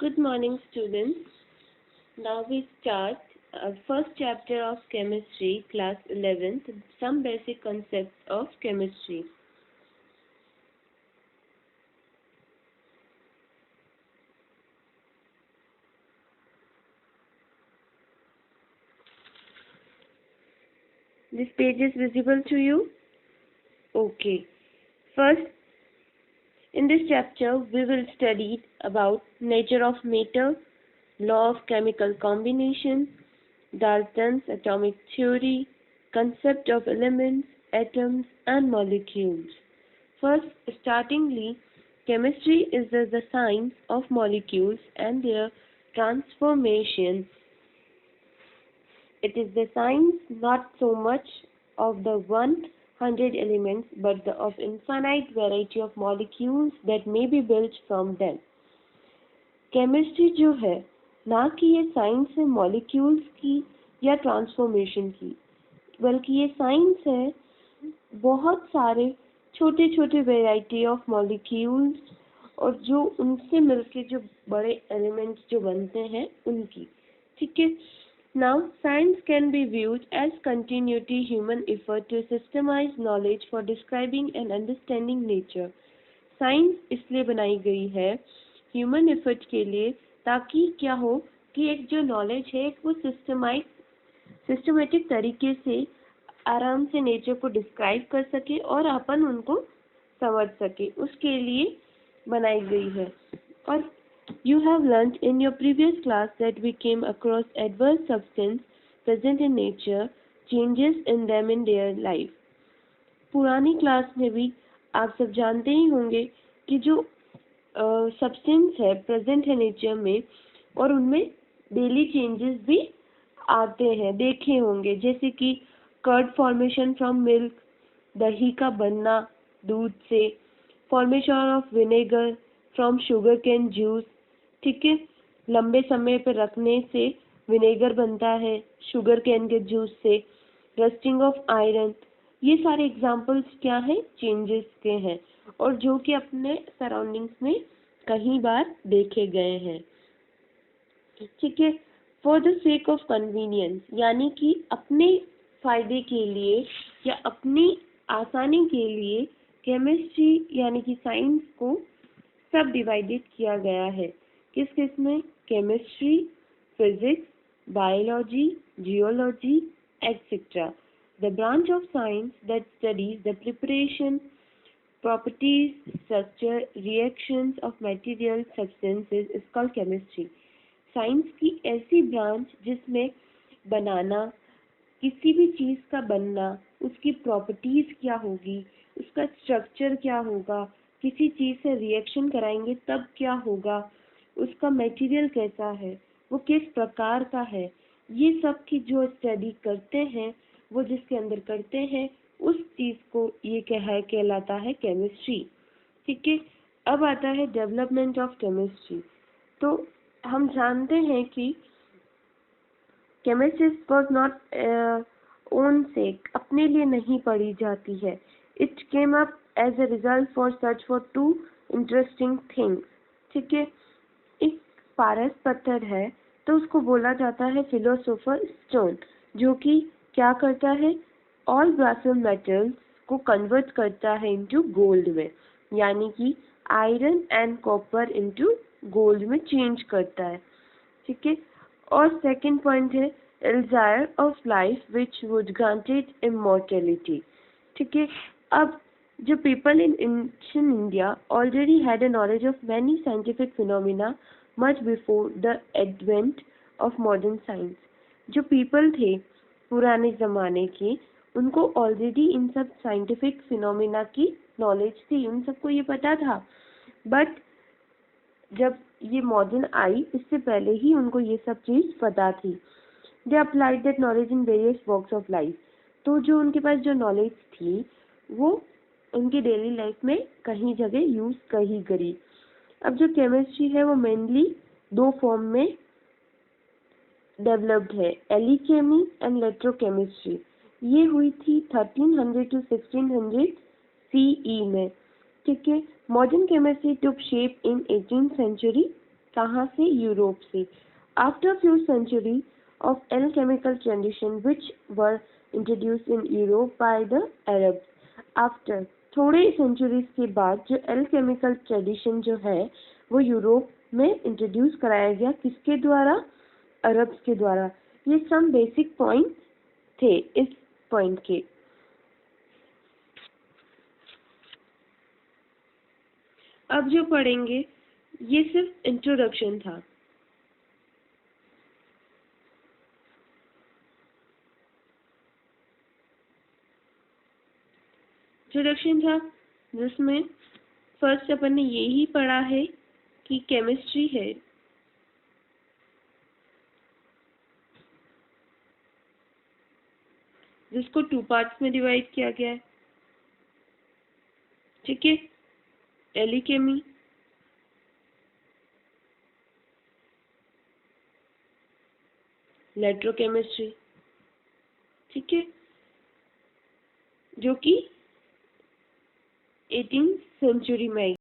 Good morning, students. Now we start first chapter of chemistry, class 11th, some basic concepts of chemistry. This page is visible to you? Okay. First, in this chapter, we will study about nature of matter, law of chemical combination, Dalton's atomic theory, concept of elements, atoms, and molecules. First, startingly, chemistry is the science of molecules and their transformation. It is the science not so much of the 100 elements but of infinite variety of molecules that may be built from them. Chemistry जो है ना कि ये science है molecules की या transformation की, बल्कि ये साइंस है बहुत सारे छोटे छोटे वेराइटी ऑफ मॉलिक्यूल्स और जो उनसे मिलके जो बड़े एलिमेंट्स जो बनते हैं उनकी. ठीक है. Now, science can be viewed as continuity human effort to systemize knowledge for describing and understanding nature. Science इसलिए बनाई गई है ह्यूमन एफर्ट के लिए ताकि क्या हो कि एक जो नॉलेज है वो सिस्टमेटिक तरीके से आराम से नेचर को डिस्क्राइब कर सके और अपन उनको समझ सके, उसके लिए बनाई गई है. और you have learnt in your previous class that we came across adverse substance present in nature, changes in them in their life. पुरानी क्लास में भी आप सब जानते ही होंगे कि जो सब्सटेंस है प्रेजेंट है नेचर में और उनमें डेली चेंजेस भी आते हैं, देखे होंगे, जैसे कि कर्ड फॉर्मेशन फ्रॉम मिल्क, दही का बनना दूध से, formation of vinegar from sugar cane juice. ठीक है. लंबे समय पर रखने से विनेगर बनता है शुगर कैन के जूस से. रस्टिंग ऑफ आयरन, ये सारे एग्जांपल्स क्या हैं, चेंजेस के हैं और जो कि अपने सराउंडिंग्स में कई बार देखे गए हैं. ठीक है. For the sake of convenience, यानी कि अपने फायदे के लिए या अपनी आसानी के लिए केमिस्ट्री यानी कि साइंस को सब डिवाइडेड किया गया है. किस किस में? Chemistry, physics, biology, geology, etc. The branch of science that studies the preparation, properties, structure, reactions of material substances is called chemistry. Science की ऐसी ब्रांच जिसमें बनाना, किसी भी चीज़ का बनना, उसकी प्रॉपर्टीज क्या होगी, उसका स्ट्रक्चर क्या होगा, किसी चीज़ से रिएक्शन कराएंगे तब क्या होगा, उसका मटेरियल कैसा है, वो किस प्रकार का है, ये सब की जो स्टडी करते हैं, वो जिसके अंदर करते हैं, उस चीज़ को ये कहलाता है केमिस्ट्री. ठीक है. अब आता है डेवलपमेंट ऑफ केमिस्ट्री. तो हम जानते हैं कि chemistry was not own sake, अपने लिए नहीं पढ़ी जाती है. It came up as a result for search for to interesting things. ठीक है. एक पारस पत्थर है तो उसको बोला जाता है फिलोसोफर स्टोन, जो कि क्या करता है, ऑल ब्रासल मेटल्स को कन्वर्ट करता है इनटू गोल्ड में, यानी कि iron and copper into gold में चेंज करता है. ठीक है. और सेकंड पॉइंट है desire of life which would granted immortality. ठीक है. अब जो people in ancient India already had a knowledge of many scientific phenomena much before the advent of modern science. जो पीपल थे पुराने ज़माने के, उनको ऑलरेडी इन सब साइंटिफिक फिनोमिना की नॉलेज थी, उन सबको ये पता था. बट जब ये मॉडर्न आई इससे पहले ही उनको ये सब चीज़ पता थी. They applied that knowledge in various walks of life. तो जो उनके पास जो नॉलेज थी वो उनकी डेली लाइफ में कहीं जगह यूज़ कहीं करी. अब जो केमिस्ट्री है वो मेनली दो फॉर्म में डेवलप्ड है, एलिकेमी एंड इलेक्ट्रोकेमिस्ट्री. ये हुई थी 1300 to 1600 CE में. ठीक है. Modern chemistry took shape in 18th century कहाँ से? यूरोप से। After few century of alchemical tradition which were introduced in Europe by the Arabs. After थोड़े सेंचुरीज के बाद जो alchemical tradition जो है वो यूरोप में इंट्रोड्यूस कराया गया, किसके द्वारा? अरब्स के द्वारा। ये सम बेसिक पॉइंट थे इस पॉइंट के। अब जो पढ़ेंगे ये सिर्फ इंट्रोडक्शन था। इंट्रोडक्शन था जिसमें फर्स्ट अपन ने यही पढ़ा है कि केमिस्ट्री है जिसको 2 पार्ट्स में डिवाइड किया गया है। ठीक है, एलिकेमी, इलेक्ट्रोकेमिस्ट्री। ठीक है, जो कि 18th सेंचुरी में आई।